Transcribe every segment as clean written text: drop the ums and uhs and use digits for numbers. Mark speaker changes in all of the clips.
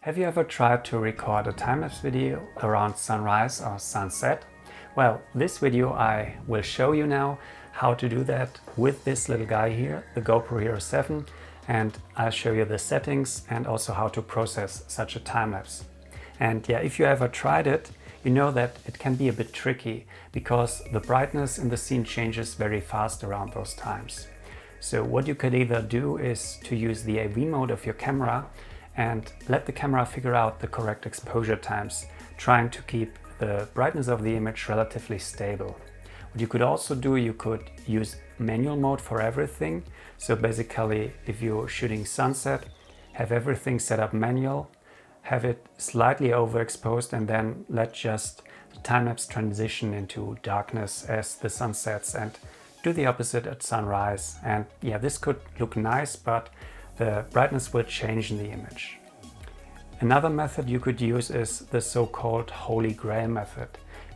Speaker 1: Have you ever tried to record a time-lapse video around sunrise or sunset? Well, this video I will show you now how to do that with this little guy here, the Gopro Hero 7, and I'll show you the settings and also how to process such a time-lapse. And yeah, if you ever tried it, you know that it can be a bit tricky because the brightness in the scene changes very fast around those times. So what you could either do is to use the AV mode of your camera and let the camera figure out the correct exposure times, trying to keep the brightness of the image relatively stable. What you could also do, you could use manual mode for everything. So basically, if you're shooting sunset, have everything set up manual, have it slightly overexposed, and then let just the time-lapse transition into darkness as the sun sets, and do the opposite at sunrise. And yeah, this could look nice, but the brightness will change in the image. Another method you could use is the so-called Holy Grail method.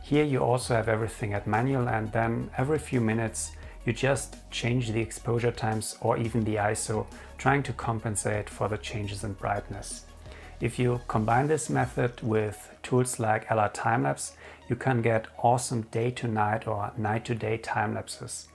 Speaker 1: Here you also have everything at manual, and then every few minutes you just change the exposure times or even the ISO, trying to compensate for the changes in brightness. If you combine this method with tools like Timelapse, you can get awesome day-to-night or night-to-day time-lapses.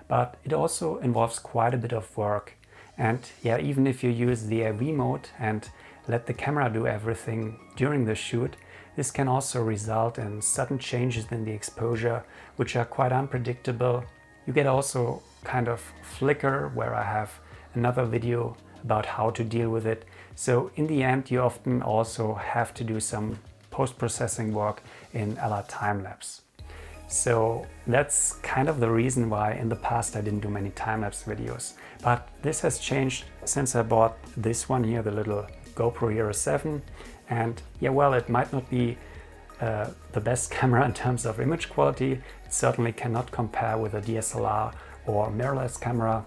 Speaker 1: But it also involves quite a bit of work. And yeah, even if you use the AV mode and let the camera do everything during the shoot, this can also result in sudden changes in the exposure, which are quite unpredictable. You get also kind of flicker, where I have another video about how to deal with it. So in the end, you often also have to do some post-processing work in Timelapse. So that's kind of the reason why in the past I didn't do many time-lapse videos. But this has changed since I bought this one here, the little GoPro Hero 7. And yeah, well, it might not be the best camera in terms of image quality. It certainly cannot compare with a DSLR or mirrorless camera.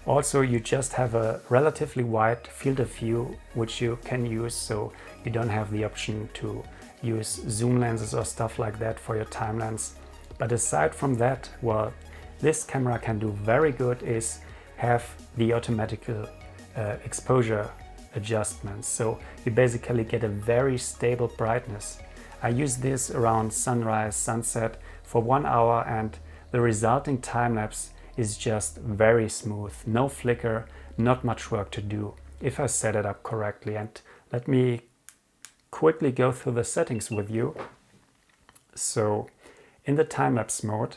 Speaker 1: Also, you just have a relatively wide field of view, which you can use, so you don't have the option to use zoom lenses or stuff like that for your time lapse. But aside from that, what this camera can do very good is have the automatic exposure adjustments. So you basically get a very stable brightness. I use this around sunrise, sunset for 1 hour, and the resulting time lapse is just very smooth, no flicker, not much work to do if I set it up correctly. And let me quickly go through the settings with you. So in the time-lapse mode,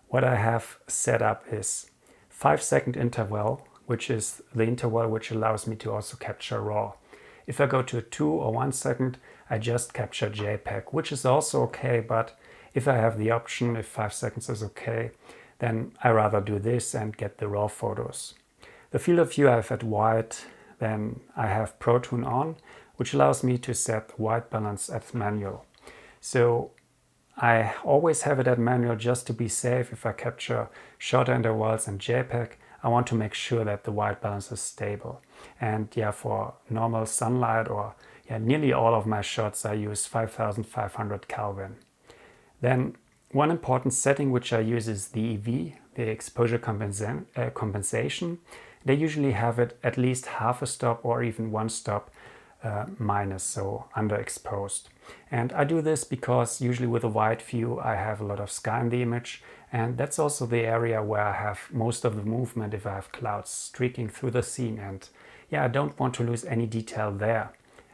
Speaker 1: what I have set up is 5-second interval, which is the interval which allows me to also capture RAW. If I go to 2 or 1 second, I just capture JPEG, which is also okay, but if I have the option, if 5 seconds is okay, then I rather do this and get the RAW photos. The field of view I have at white, then I have Pro Tune on, which allows me to set the white balance at manual. So I always have it at manual just to be safe. If I capture shorter intervals and JPEG, I want to make sure that the white balance is stable. And yeah, for normal sunlight or nearly all of my shots, I use 5500 Kelvin. Then one important setting which I use is the EV, the exposure compensation. They usually have it at least half a stop or even 1 stop minus, so underexposed. And I do this because usually with a wide view I have a lot of sky in the image, and that's also the area where I have most of the movement if I have clouds streaking through the scene. And yeah, I don't want to lose any detail there.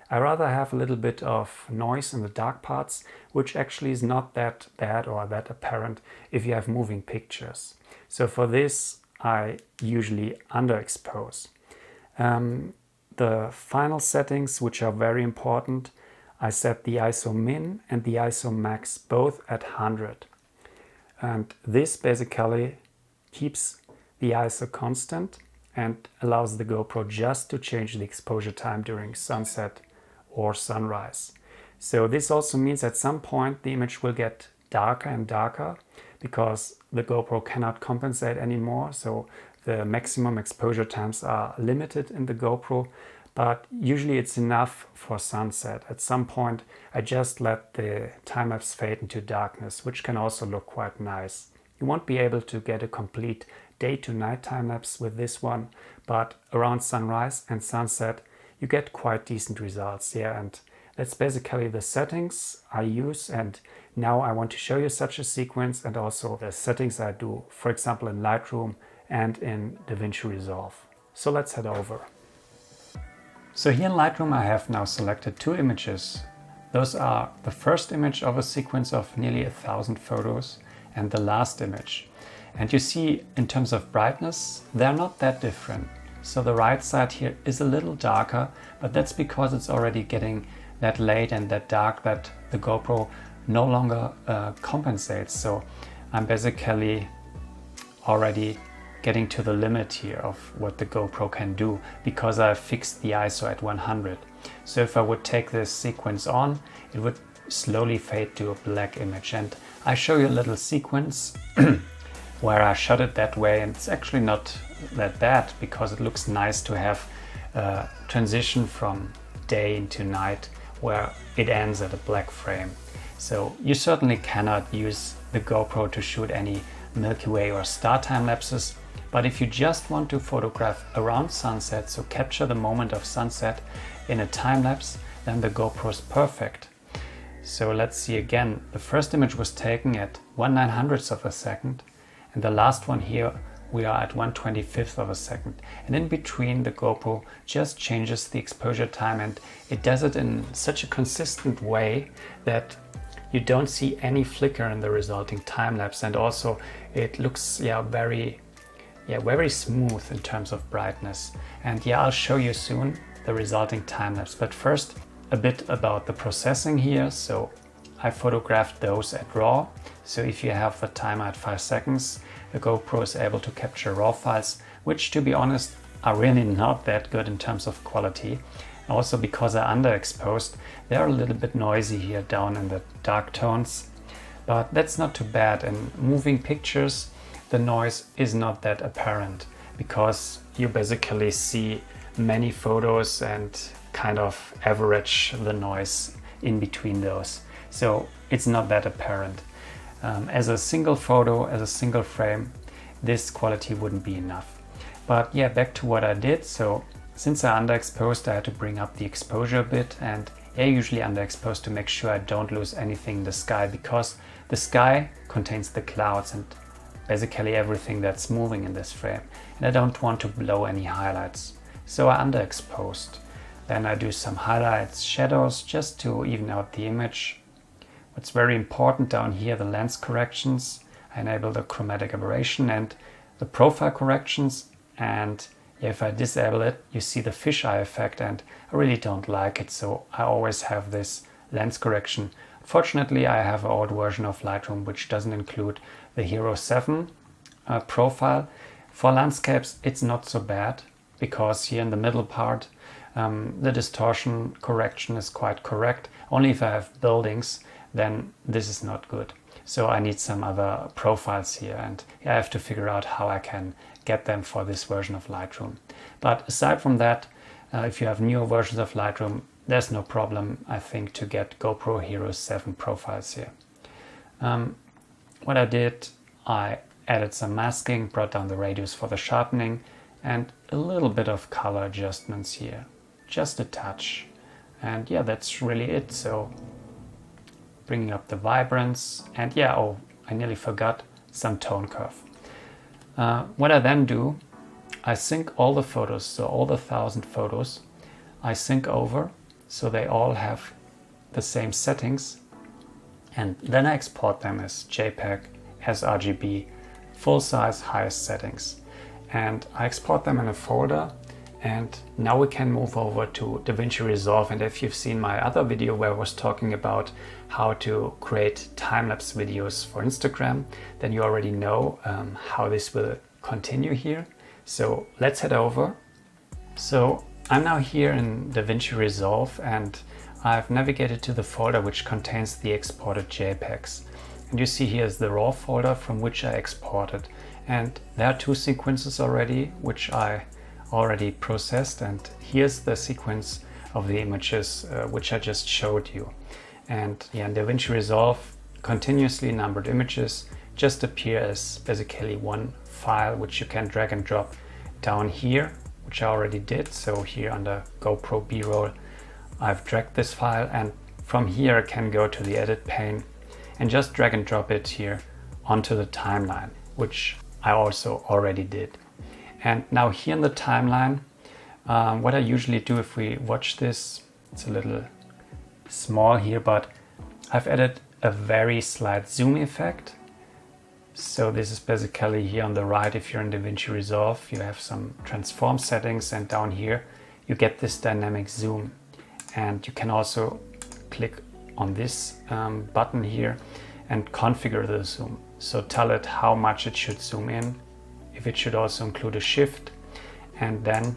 Speaker 1: I rather have a little bit of noise in the dark parts, which actually is not that bad or that apparent if you have moving pictures. So for this, I usually underexpose. The final settings, which are very important, I set the ISO min and the ISO max both at 100. And this basically keeps the ISO constant and allows the GoPro just to change the exposure time during sunset or sunrise. So this also means at some point the image will get darker and darker because the GoPro cannot compensate anymore. So the maximum exposure times are limited in the GoPro, but usually it's enough for sunset. At some point I just let the time-lapse fade into darkness, which can also look quite nice. You won't be able to get a complete day to night time-lapse with this one, but around sunrise and sunset you get quite decent results. Yeah, and that's basically the settings I use, and now I want to show you such a sequence and also the settings I do, for example in Lightroom and in Davinci Resolve. So let's head over. So here in Lightroom I have now selected two images. Those are the first image of a sequence of nearly 1,000 photos and the last image. And you see, in terms of brightness, they're not that different. So the right side here is a little darker, but that's because it's already getting that late and that dark that the GoPro no longer compensates. So I'm basically already getting to the limit here of what the GoPro can do because I fixed the ISO at 100. So if I would take this sequence on, it would slowly fade to a black image. And I show you a little sequence where I shot it that way, and it's actually not that bad because it looks nice to have a transition from day into night where it ends at a black frame. So you certainly cannot use the GoPro to shoot any Milky Way or star time lapses, but if you just want to photograph around sunset, so capture the moment of sunset in a time lapse, then the GoPro is perfect. So let's see again. The first image was taken at 1/900th of a second, and the last one here we are at 1/25th of a second. And in between, the GoPro just changes the exposure time, and it does it in such a consistent way that you don't see any flicker in the resulting time lapse, and also it looks very smooth in terms of brightness. And yeah, I'll show you soon the resulting time lapse. But first, a bit about the processing here. So I photographed those at RAW. So if you have the timer at 5 seconds, the GoPro is able to capture RAW files, which, to be honest, are really not that good in terms of quality. Also because I underexposed, they're a little bit noisy here down in the dark tones. But that's not too bad. In moving pictures, the noise is not that apparent because you basically see many photos and kind of average the noise in between those. So it's not that apparent. As a single photo, as a single frame, this quality wouldn't be enough. But yeah, back to what I did. So since I underexposed, I had to bring up the exposure a bit, and I usually underexpose to make sure I don't lose anything in the sky, because the sky contains the clouds and basically everything that's moving in this frame, and I don't want to blow any highlights. So I underexposed. Then I do some highlights, shadows, just to even out the image. What's very important down here, the lens corrections. I enable the chromatic aberration and the profile corrections, and if I disable it, you see the fisheye effect, and I really don't like it, so I always have this lens correction. Fortunately, I have an old version of Lightroom which doesn't include the Hero 7 profile. For landscapes, it's not so bad because here in the middle part, the distortion correction is quite correct. Only if I have buildings, then this is not good. So I need some other profiles here, and I have to figure out how I can get them for this version of Lightroom. But aside from that, if you have newer versions of Lightroom, there's no problem, I think, to get GoPro Hero 7 profiles here. What I did, I added some masking, brought down the radius for the sharpening, and a little bit of color adjustments here. Just a touch. And yeah, that's really it. So bringing up the vibrance, and yeah, oh, I nearly forgot, some tone curve. What I then do, I sync all the photos, so all the 1,000 photos, I sync over so they all have the same settings, and then I export them as JPEG, as RGB, full size, highest settings. And I export them in a folder, and now we can move over to Davinci Resolve. And if you've seen my other video where I was talking about how to create time-lapse videos for Instagram, then you already know how this will continue here. So let's head over. So I'm now here in Davinci Resolve, and I've navigated to the folder which contains the exported JPEGs. And you see here is the RAW folder from which I exported. And there are two sequences already, which I already processed. And here's the sequence of the images which I just showed you. And yeah, in Davinci Resolve, continuously numbered images just appear as basically one file, which you can drag and drop down here, which I already did. So here under GoPro B-roll, I've dragged this file, and from here I can go to the edit pane and just drag and drop it here onto the timeline, which I also already did. And now here in the timeline, what I usually do if we watch this, it's a little small here, but I've added a very slight zoom effect. So this is basically here on the right. If you're in Davinci Resolve, you have some transform settings, and down here you get this dynamic zoom. And you can also click on this button here and configure the zoom. So tell it how much it should zoom in, if it should also include a shift, and then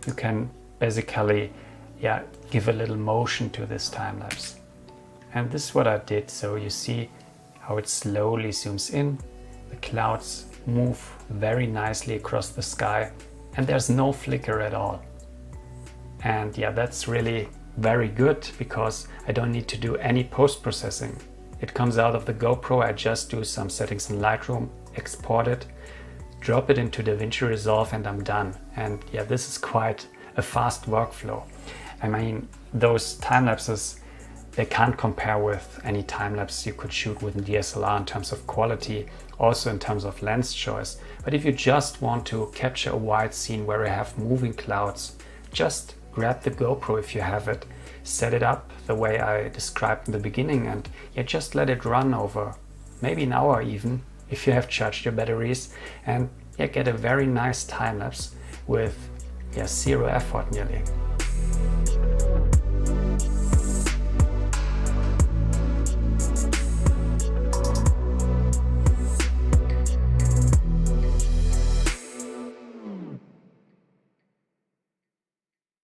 Speaker 1: you can basically give a little motion to this time lapse. And this is what I did. So you see how it slowly zooms in, the clouds move very nicely across the sky, and there's no flicker at all. And that's really very good, because I don't need to do any post-processing. It comes out of the GoPro, I just do some settings in Lightroom, export it, drop it into Davinci Resolve, and I'm done. And this is quite a fast workflow. I mean, those time lapses, they can't compare with any time lapse you could shoot with a DSLR in terms of quality, also in terms of lens choice. But if you just want to capture a wide scene where you have moving clouds, just grab the GoPro if you have it, set it up the way I described in the beginning, and just let it run over maybe an hour even, if you have charged your batteries, and get a very nice time lapse with zero effort nearly.